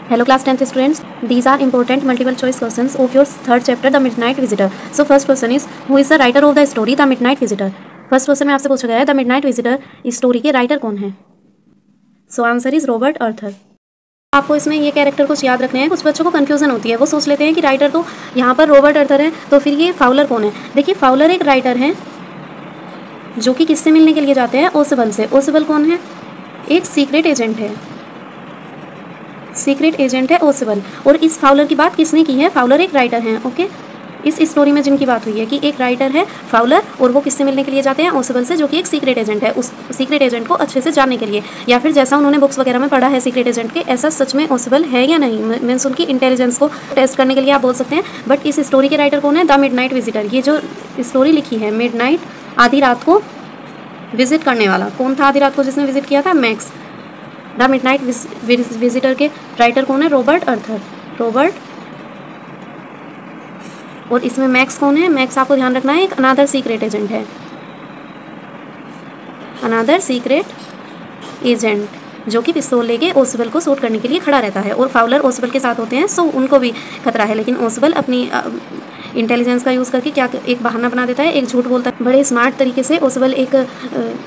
Hello class 10th students, these are important multiple choice questions of your third chapter The Midnight Visitor. So first question is, who is the writer of the story The Midnight Visitor? First question में आपसे पूछा गया है the midnight visitor इस story के writer कौन है? सो answer is Robert अर्थर. आपको इसमें ये कैरेक्टर कुछ याद रखने हैं. कुछ बच्चों को कन्फ्यूजन होती है, वो सोच लेते हैं कि राइटर तो यहाँ पर रॉबर्ट अर्थर है, तो फिर ये फाउलर कौन है? देखिए फाउलर एक राइटर है जो कि किससे मिलने के लिए जाते हैं? ओसबल से. ओसबल कौन है? एक सीक्रेट एजेंट है. सीक्रेट एजेंट है ओसबल. और इस फाउलर की बात किसने की है? फाउलर एक राइटर हैं. ओके, इस स्टोरी में जिनकी बात हुई है कि एक राइटर है फाउलर और वो किससे मिलने के लिए जाते हैं? ओसबल से, जो कि एक सीक्रेट एजेंट है. उस सीक्रेट एजेंट को अच्छे से जानने के लिए, या फिर जैसा उन्होंने बुक्स वगैरह में पढ़ा है सीक्रेट एजेंट के, ऐसा सच में ओसबल है या नहीं, मीन्स उनकी इंटेलिजेंस को टेस्ट करने के लिए आप बोल सकते हैं. बट इस स्टोरी के राइटर कौन है? The midnight visitor. ये जो स्टोरी लिखी है मिडनाइट, आधी रात को विजिट करने वाला, कौन था आधी रात को जिसने विजिट किया था? मैक्स. द मिडनाइट विजिटर के राइटर कौन है? रॉबर्ट अर्थर. रॉबर्ट. और इसमें मैक्स कौन है? मैक्स आपको ध्यान रखना है एक अनादर सीक्रेट एजेंट है. अनादर सीक्रेट एजेंट जो कि पिस्तौल लेके ओसबल को शूट करने के लिए खड़ा रहता है. और फाउलर ओसबल के साथ होते हैं, सो उनको भी खतरा है. लेकिन ओसबल अपनी इंटेलिजेंस का यूज़ करके क्या एक बहाना बना देता है, एक झूठ बोलता है. बड़े स्मार्ट तरीके से ओसबल एक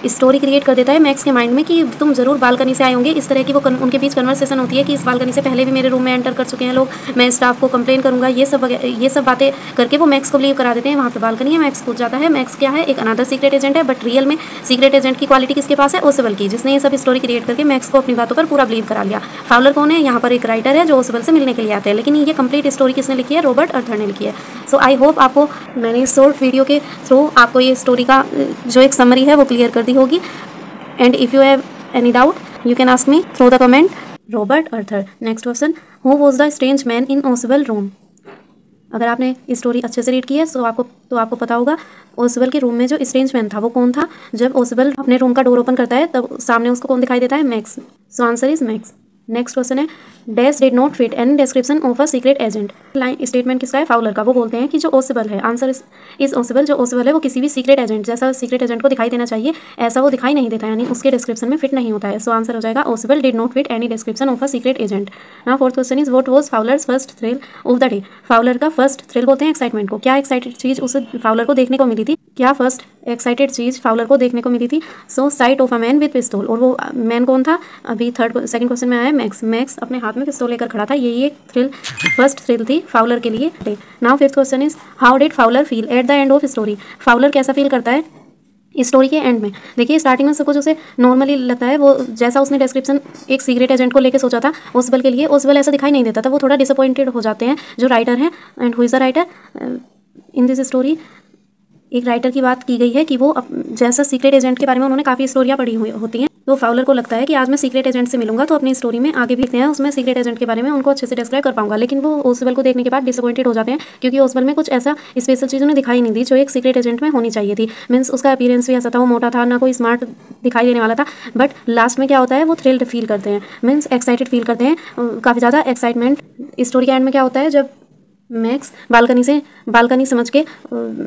स्टोरी क्रिएट कर देता है मैक्स के माइंड में कि तुम ज़रूर बालकनी से आए होंगे. इस तरह की वो उनके बीच कन्वर्सेशन होती है कि इस बालकनी से पहले भी मेरे रूम में एंटर कर चुके हैं लोग, मैं स्टाफ को कंप्लेन करूँगा. ये सब बातें करके वो मैक्स को बिलीव करा देते हैं. वहाँ पर बालकनी है, मैक्स कूद जाता है. मैक्स क्या है? एक अनदर सीक्रेट एजेंट है. बट रियल में सीक्रेट एजेंट की क्वालिटी किसके पास है? ओसबल की, जिसने ये सब स्टोरी क्रिएट करके मैक्स को अपनी बातों पर पूरा बिलीव करा लिया. फाउलर कौन है? यहाँ पर एक राइटर है जो ओसबल से मिलने के लिए आते हैं. लेकिन ये कंप्लीट स्टोरी किसने लिखी है? रॉबर्ट अर्थर ने लिखी है. सो आई होप आपको मैंने इस शॉर्ट वीडियो के थ्रू आपको ये स्टोरी का जो एक समरी है वो क्लियर कर दी होगी. And if you have any doubt you can ask me through the comment. Robert Arthur. Next question, who was the strange man in Ausable room? अगर आपने स्टोरी अच्छे से रीड की है तो आपको पता होगा ओसबल के रूम में जो स्ट्रेंज मैन था वो कौन था. जब ओसबल अपने रूम का डोर ओपन करता है तब सामने उसको कौन दिखाई देता है? Max. So answer is Max. Next question है, dash did not fit any description of a secret agent. Line statement किसका है? फाउलर का. वो बोलते हैं कि जो ओसबल है, आंसर इज ओसबल. जो ओसबल है वो किसी भी सीक्रेट एजेंट जैसा सीक्रेट एजेंट को दिखाई देना चाहिए ऐसा वो दिखाई नहीं देता, यानी उसके डिस्क्रिप्शन में फिट नहीं होता है. सो आंसर हो जाएगा Ausable did not fit any description of a secret agent. Now fourth question is, what was Fowler's first thrill of the day? Fowler का फर्स्ट थ्रिल बोलते हैं एक्साइटमेंट को. क्या एक्साइटेड चीज़ उसे फाउलर को देखने को मिली थी? क्या फर्स्ट एक्साइटेड चीज़ फाउलर को देखने को मिली थी? So sight of a man with पिस्तौल. और वो मैन कौन था? अभी सेकंड क्वेश्चन में आया मैक्स. मैक्स अपने हाथ में पिस्तौल लेकर खड़ा था. यही एक थ्रिल, फर्स्ट थ्रिल थी फाउलर के लिए. Now fifth question is, how did Fowler feel at the end of story? Fowler कैसा फील करता है स्टोरी के एंड में? देखिए स्टार्टिंग में सब कुछ उसे नॉर्मली लगता है, वो जैसा उसने डिस्क्रिप्शन एक सीक्रेट एजेंट को लेकर सोचा था ओसबल के लिए, ओसबल ऐसा दिखाई नहीं देता था. वो थोड़ा डिसअपॉइंटेड हो जाते हैं जो राइटर हैं. And who is the writer in this story? एक राइटर की बात की गई है कि वो जैसा सीक्रेट एजेंट के बारे में उन्होंने काफ़ी स्टोरियाँ पढ़ी हुई होती हैं, तो फाउलर को लगता है कि आज मैं सीक्रेट एजेंट से मिलूंगा तो अपनी स्टोरी में आगे भी लिखते हैं उसमें सीक्रेट एजेंट के बारे में उनको अच्छे से डिस्क्राइब कर पाऊंगा. लेकिन वो ओसबल को देखने के बाद डिसअपॉइंटेड हो जाते हैं क्योंकि ओसबल में कुछ ऐसा स्पेशल चीज़ उन्हें दिखाई नहीं दी जो एक सीक्रेट एजेंट में होनी चाहिए थी. मीन्स उसका अपीयरेंस भी ऐसा था, वो मोटा था, ना कोई स्मार्ट दिखाई देने वाला था. बट लास्ट में क्या होता है? वो थ्रिल्ड फील करते हैं, मीन्स एक्साइटेड फील करते हैं, काफ़ी ज़्यादा एक्साइटमेंट. स्टोरी के एंड में क्या होता है? जब मैक्स बालकनी समझ के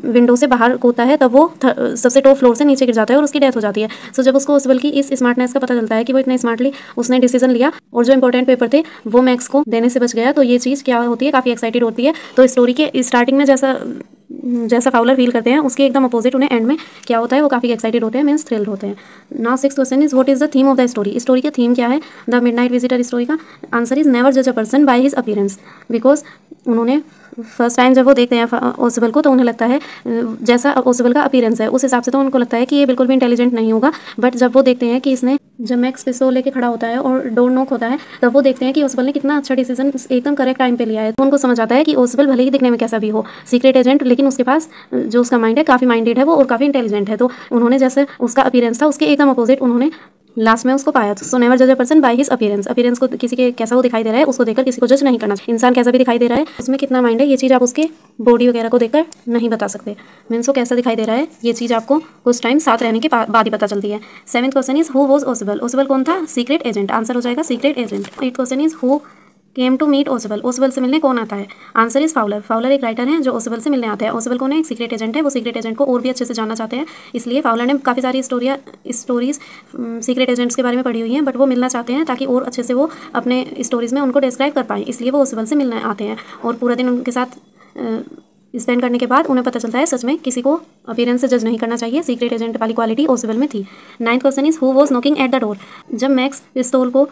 विंडो से बाहर कूदता है तब वो सबसे टॉप फ्लोर से नीचे गिर जाता है और उसकी डेथ हो जाती है. सो जब उसको ओसबल की इस स्मार्टनेस का पता चलता है कि वो इतना स्मार्टली उसने डिसीजन लिया और जो इंपॉर्टेंट पेपर थे वो मैक्स को देने से बच गया, तो ये चीज़ क्या होती है? काफ़ी एक्साइटेड होती है. तो स्टोरी के स्टार्टिंग में जैसा फाउलर फील करते हैं उसके एकदम अपोजिट उन्हें एंड में क्या होता है? वो काफ़ी एक्साइटेड होते हैं, मीन्स थ्रिल्ड होते हैं. Now sixth question is, what is the theme of the story? Story का थीम क्या है द मिडनाइट विजिटर स्टोरी का? आंसर इज, नेवर जज a person by his appearance. Because उन्होंने फर्स्ट टाइम जब वो देखते हैं ओसबल को तो उन्हें लगता है जैसा ओसबल का अपीयरेंस है उस हिसाब से तो उनको लगता है कि ये बिल्कुल भी इंटेलिजेंट नहीं होगा. बट जब वो देखते हैं कि इसने, जब मैक्स पिस्तौल लेके खड़ा होता है और डोर नॉक होता है तब वो देखते हैं कि ओसबल ने कितना अच्छा डिसीजन एकदम करेक्ट टाइम पे लिया है. तो उनको समझ आता है कि ओसबल भले ही दिखने में कैसा भी हो सीक्रेट एजेंट, लेकिन उसके पास जो उसका माइंड है काफ़ी माइंडेड है वो और काफ़ी इंटेलिजेंट है. तो उन्होंने जैसे उसका अपीयरेंस था उसके एकदम अपोजिट उन्होंने लास्ट में उसको पाया. सो नेवर जज a person by his appearance. Appearance को किसी के कैसा वो दिखाई दे रहा है उसको देखकर किसी को जज नहीं करना. इंसान कैसा भी दिखाई दे रहा है उसमें कितना माइंड है ये चीज़ आप उसके बॉडी वगैरह को देखकर नहीं बता सकते. मीन्स वो कैसा दिखाई दे रहा है ये चीज़ आपको कुछ टाइम साथ रहने के बाद ही पता चलती है. Seventh question is, who was Ausable? Ausable कौन था? Secret agent. आंसर हो जाएगा secret agent. Eight question is, who came to meet Ausable, Ausable से मिलने कौन आता है? Answer is Fowler. फाउलर एक राइटर है जो ओसबल से मिलने आता है। ओसबल कौन है? एक सीक्रेट एजेंट है। वो सीक्रेट एजेंट को और भी अच्छे से जानना चाहते हैं, इसलिए फाउलर ने काफ़ी सारी स्टोरीज सीक्रेट एजेंट्स के बारे में पढ़ी हुई हैं, बट वो मिलना चाहते हैं ताकि और अच्छे से वो अपने स्टोरीज में उनको डिस्क्राइब कर पाएँ, इसलिए वो ओसबल से मिलने आते हैं। और पूरा दिन उनके साथ स्पेंड करने के बाद उन्हें पता चलता है सच में किसी को अपीयरेंस से जज नहीं करना चाहिए। सीक्रेट एजेंट वाली क्वालिटी ओसबल में थी। 9th question is who was knocking at the door. जब मैक्स पिस्तौल को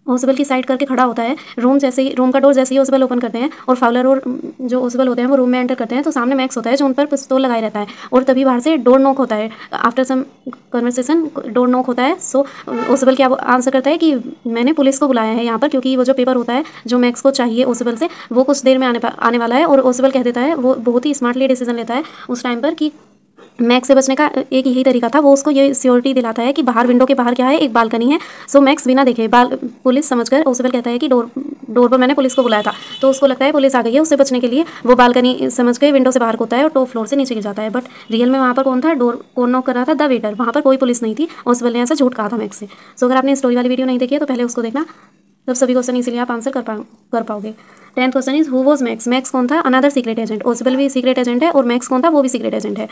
ओसबल की साइड करके खड़ा होता है, रूम का डोर जैसे ही ओसबल ओपन करते हैं और फाउलर और जो ओसबल होते हैं वो रूम में एंटर करते हैं, तो सामने मैक्स होता है जो उन पर पिस्तौल लगाए रहता है, और तभी बाहर से डोर नॉक होता है। After some conversation door knock होता है। सो ओसबल क्या आंसर करता है कि मैंने पुलिस को बुलाया है यहाँ पर, क्योंकि वो जो पेपर होता है जो मैक्स को चाहिए ओसबल से, वो कुछ देर में आने वाला है। और ओसबल कह देता है, वो बहुत ही स्मार्टली डिसीजन लेता है उस टाइम पर कि मैक्स से बचने का एक यही तरीका था। वो उसको ये श्योरिटी दिलाता है कि बाहर विंडो के बाहर क्या है, एक बालकनी है। सो मैक्स बिना देखे पुलिस समझकर ओसबल कहता है कि डोर पर मैंने पुलिस को बुलाया था, तो उसको लगता है पुलिस आ गई है। उससे बचने के लिए वो बालकनी समझ के विंडो से बाहर होता है और टॉप फ्लोर से नीचे गिर जाता है। बट रियल में वहाँ पर कौन था? डोर कौन नॉक कर रहा था? The waiter. वहाँ पर कोई पुलिस नहीं थी। ओसबल ने ऐसा झूठ कहा था मैक्स से। सो अगर आपने स्टोरी वाली वीडियो नहीं देखी है तो पहले उसको देखना, तब सभी क्वेश्चन इसीलिए आप आंसर कर पाओगे। 10th question is who was max. Max कौन था? Another secret agent. ओसबल भी सीक्रेट एजेंट है और मैक्स कौन था? वो भी सीक्रेट एजेंट है।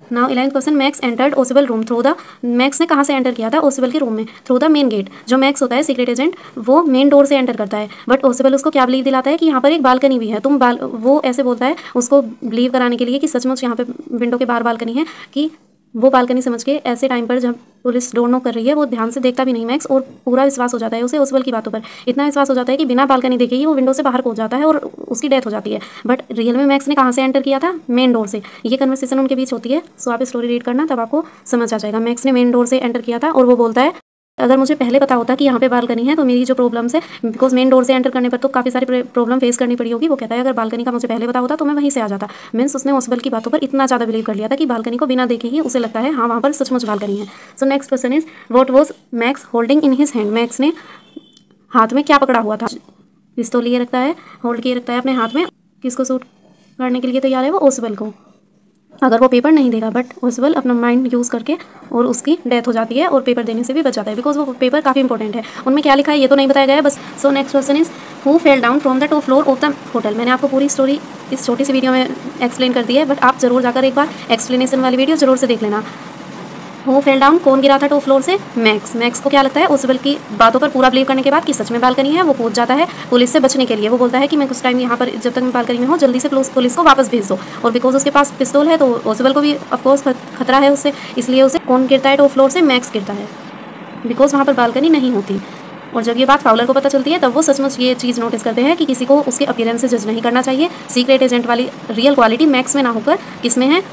Now 11th question, Max entered Ausable room through the. Max ने कहाँ से एंटर किया था? ओसबल के रूम में, थ्रू द मेन गेट। जो मैक्स होता है सीक्रेट एजेंट, वो मेन डोर से एंटर करता है, बट ओसबल उसको क्या बिलीव दिलाता है कि यहाँ पर एक बालकनी भी है। वो ऐसे बोलता है उसको बिलीव कराने के लिए कि सचमुच यहाँ पे विंडो के बाहर बालकनी है, कि वो बालकनी समझ के ऐसे टाइम पर जब पुलिस डोर नॉक कर रही है वो ध्यान से देखता भी नहीं मैक्स, और पूरा विश्वास हो जाता है उसे ओसबल की बातों पर। इतना विश्वास हो जाता है कि बिना बालकनी देखे ही वो विंडो से बाहर कूद जाता है और उसकी डेथ हो जाती है। बट रियल में मैक्स ने कहाँ से एंटर किया था? मेन डोर से। ये कन्वर्सेशन उनके बीच होती है। सो आप स्टोरी रीड करना, तब आपको समझ आ जाएगा। मैक्स ने मेन डोर से एंटर किया था और वो बोलता है अगर मुझे पहले पता होता कि यहाँ पे बालकनी है तो मेरी जो प्रॉब्लम्स है, बिकॉज मेन डोर से एंटर करने पर तो काफ़ी सारी प्रॉब्लम फेस करनी पड़ी होगी। वो कहता है अगर बालकनी का मुझे पहले पता होता तो मैं वहीं से आ जाता। मीन्स उसने ओसबल की बातों पर इतना ज़्यादा बिलीव कर लिया था कि बालकनी को बिना देखे ही उसे लगता है हाँ वहाँ पर सचमुच बालकनी है। So next question is what was max holding in his hand. Max ने हाथ में क्या पकड़ा हुआ था? पिस्तौल लिए रखता है, होल्ड किए रखता है अपने हाथ में। किसको शूट करने के लिए तैयार है? वो ओसबल को। अगर वो पेपर नहीं देगा, बट ओसबल अपना माइंड यूज़ करके और उसकी डेथ हो जाती है और पेपर देने से भी बच जाता है, बिकॉज वो पेपर काफ़ी इंपॉर्टेंट है। उनमें क्या लिखा है ये तो नहीं बताया गया है बस। So next question is who fell down from the top floor of the hotel. मैंने आपको पूरी स्टोरी इस छोटी सी वीडियो में एक्सप्लेन कर दी है, बट आप जरूर जाकर एक बार एक्सप्लेनेशन वाली वीडियो जरूर से देख लेना। हु फेल डाउन, कौन गिरा था टॉप फ्लोर से? मैक्स। मैक्स को क्या लगता है ओसबल की बातों पर पूरा बिलीव करने के बाद कि सच में बालकनी है, वो कूद जाता है पुलिस से बचने के लिए। वो बोलता है कि मैं कुछ टाइम यहाँ पर जब तक मैं बालकनी में हूँ जल्दी से पुलिस को वापस भेज दो। और बिकॉज उसके पास पिस्तौल है तो ओसबल को भी ऑफकोर्स खतरा है उससे, इसलिए उसे कौन गिरता है टॉप फ्लोर से? मैक्स गिरता है, बिकॉज वहाँ पर बालकनी नहीं होती। और जब ये बात फाउलर को पता चलती है तब वो सचमुच ये चीज़ नोटिस करते हैं कि किसी को उसके अपीयरेंस से जज नहीं करना चाहिए। सीक्रेट एजेंट वाली रियल क्वालिटी मैक्स में ना होकर किस में है?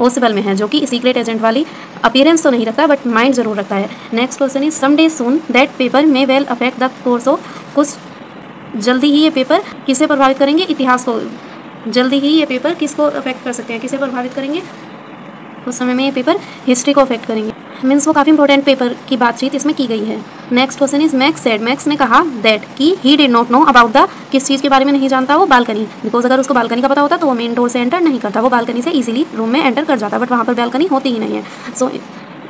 ओसबल में है, जो कि सीक्रेट एजेंट वाली अपीयरेंस तो नहीं रखता बट माइंड जरूर रखता है। Next question is some day soon that paper may well affect the course of. कुछ जल्दी ही ये पेपर किसे प्रभावित करेंगे? इतिहास को। जल्दी ही ये पेपर किसको अफेक्ट कर सकते हैं, किसे प्रभावित करेंगे? उस समय में ये पेपर हिस्ट्री को अफेक्ट करेंगे। मीन्स वो काफ़ी इंपॉर्टेंट पेपर की बातचीत इसमें की गई है। Next question is max said. Max ने कहा दैट कि he did not know about the, किस चीज़ के बारे में नहीं जानता? वो बालकनी। बिकॉज अगर उसको बालकनी का पता होता तो वो मेन डोर से एंटर नहीं करता, वो बालकनी से इजीली रूम में एंटर कर जाता, बट वहाँ पर बालकनी होती ही नहीं है। So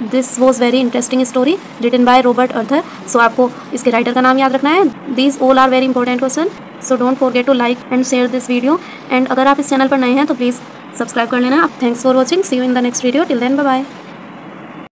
this was very interesting story written by Robert Arthur. So आपको इसके राइटर का नाम याद रखना है। These all are very important question, so don't forget to like and share this video. And अगर आप इस चैनल पर नए हैं तो प्लीज़ सब्सक्राइब कर लेना। Thanks for watching, see you in the next video. Till then bye bye.